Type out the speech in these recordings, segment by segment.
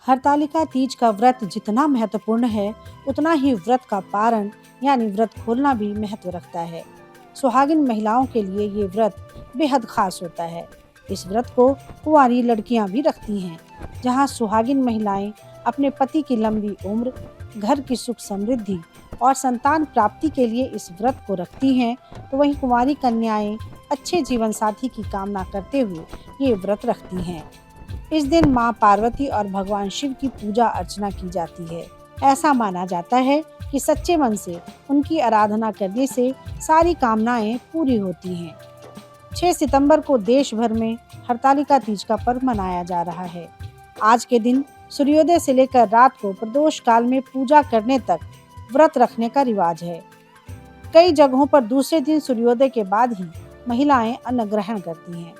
हरतालिका तीज का व्रत जितना महत्वपूर्ण है, उतना ही व्रत का पारण यानी व्रत खोलना भी महत्व रखता है। सुहागिन महिलाओं के लिए ये व्रत बेहद खास होता है। इस व्रत को कुंवारी लड़कियां भी रखती हैं। जहां सुहागिन महिलाएं अपने पति की लंबी उम्र, घर की सुख समृद्धि और संतान प्राप्ति के लिए इस व्रत को रखती हैं, तो वहीं कुंवारी कन्याएं अच्छे जीवन साथी की कामना करते हुए ये व्रत रखती हैं। इस दिन मां पार्वती और भगवान शिव की पूजा अर्चना की जाती है। ऐसा माना जाता है कि सच्चे मन से उनकी आराधना करने से सारी कामनाएं पूरी होती हैं। 6 सितंबर को देश भर में हरतालिका तीज का पर्व मनाया जा रहा है। आज के दिन सूर्योदय से लेकर रात को प्रदोष काल में पूजा करने तक व्रत रखने का रिवाज है। कई जगहों पर दूसरे दिन सूर्योदय के बाद ही महिलाएं अन्न ग्रहण करती हैं।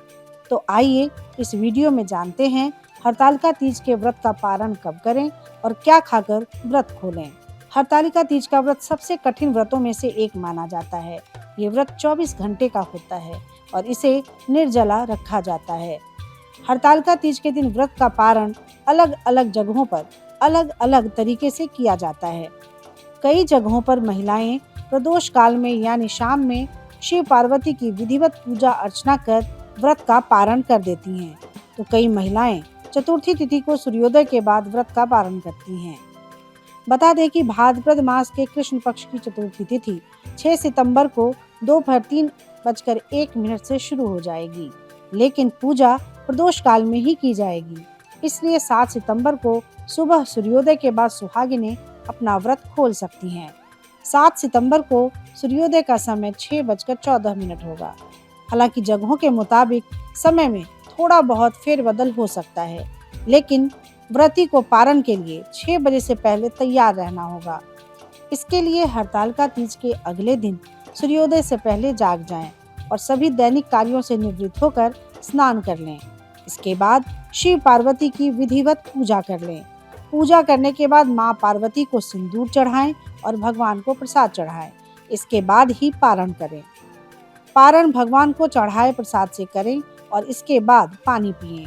तो आइए इस वीडियो में जानते हैं हरतालिका तीज के व्रत का पारण कब करें और क्या खाकर व्रत खोलें। हरतालिका तीज का व्रत सबसे कठिन व्रतों में से एक माना जाता है। ये व्रत 24 घंटे का होता है और इसे निर्जला रखा जाता है। हरतालिका तीज के दिन व्रत का पारण अलग अलग जगहों पर अलग अलग तरीके से किया जाता है। कई जगहों पर महिलाएं प्रदोष काल में यानी शाम में शिव पार्वती की विधिवत पूजा अर्चना कर व्रत का पारण कर देती हैं, तो कई महिलाएं चतुर्थी तिथि को सूर्योदय के बाद व्रत का पारण करती हैं। बता दें कि भाद्रपद मास के कृष्ण पक्ष की चतुर्थी तिथि 6 सितंबर को दोपहर 3:01 से शुरू हो जाएगी, लेकिन पूजा प्रदोष काल में ही की जाएगी। इसलिए 7 सितंबर को सुबह सूर्योदय के बाद सुहागिनें अपना व्रत खोल सकती हैं। 7 सितंबर को सूर्योदय का समय 6:14 होगा। हालांकि जगहों के मुताबिक समय में थोड़ा बहुत फेरबदल हो सकता है, लेकिन व्रती को पारण के लिए 6 बजे से पहले तैयार रहना होगा। इसके लिए हरतालिका तीज के अगले दिन सूर्योदय से पहले जाग जाएं और सभी दैनिक कार्यों से निवृत्त होकर स्नान कर लें। इसके बाद शिव पार्वती की विधिवत पूजा कर लें। पूजा करने के बाद मां पार्वती को सिंदूर चढ़ाएं और भगवान को प्रसाद चढ़ाएं। इसके बाद ही पारण करें। पारण भगवान को चढ़ाए प्रसाद से करें और इसके बाद पानी पिएं।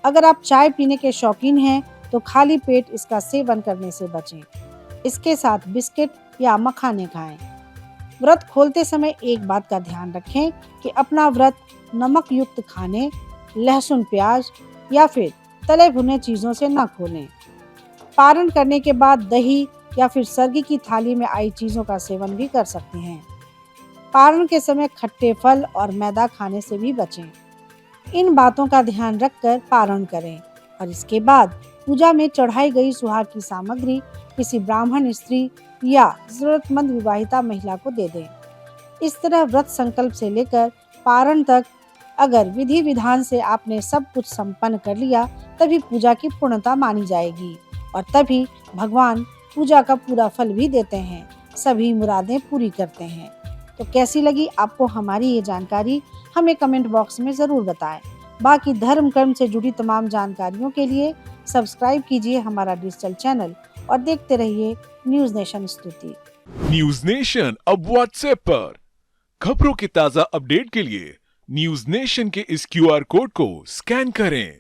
अगर आप चाय पीने के शौकीन हैं तो खाली पेट इसका सेवन करने से बचें। इसके साथ बिस्किट या मखाने खाएं। व्रत खोलते समय एक बात का ध्यान रखें कि अपना व्रत नमक युक्त खाने, लहसुन प्याज या फिर तले भुने चीजों से न खोलें। पारण करने के बाद दही या फिर सर्गी की थाली में आई चीजों का सेवन भी कर सकते हैं। पारण के समय खट्टे फल और मैदा खाने से भी बचें। इन बातों का ध्यान रखकर पारण करें और इसके बाद पूजा में चढ़ाई गई सुहाग की सामग्री किसी ब्राह्मण स्त्री या जरूरतमंद विवाहिता महिला को दे दें। इस तरह व्रत संकल्प से लेकर पारण तक अगर विधि विधान से आपने सब कुछ संपन्न कर लिया, तभी पूजा की पूर्णता मानी जाएगी और तभी भगवान पूजा का पूरा फल भी देते हैं, सभी मुरादें पूरी करते हैं। तो कैसी लगी आपको हमारी ये जानकारी, हमें कमेंट बॉक्स में ज़रूर बताएं। बाकी धर्म कर्म से जुड़ी तमाम जानकारियों के लिए सब्सक्राइब कीजिए हमारा डिजिटल चैनल और देखते रहिए न्यूज़ नेशन स्तुति। न्यूज नेशन अब व्हाट्सएप पर खबरों के ताज़ा अपडेट के लिए न्यूज नेशन के इस QR कोड को स्कैन करें।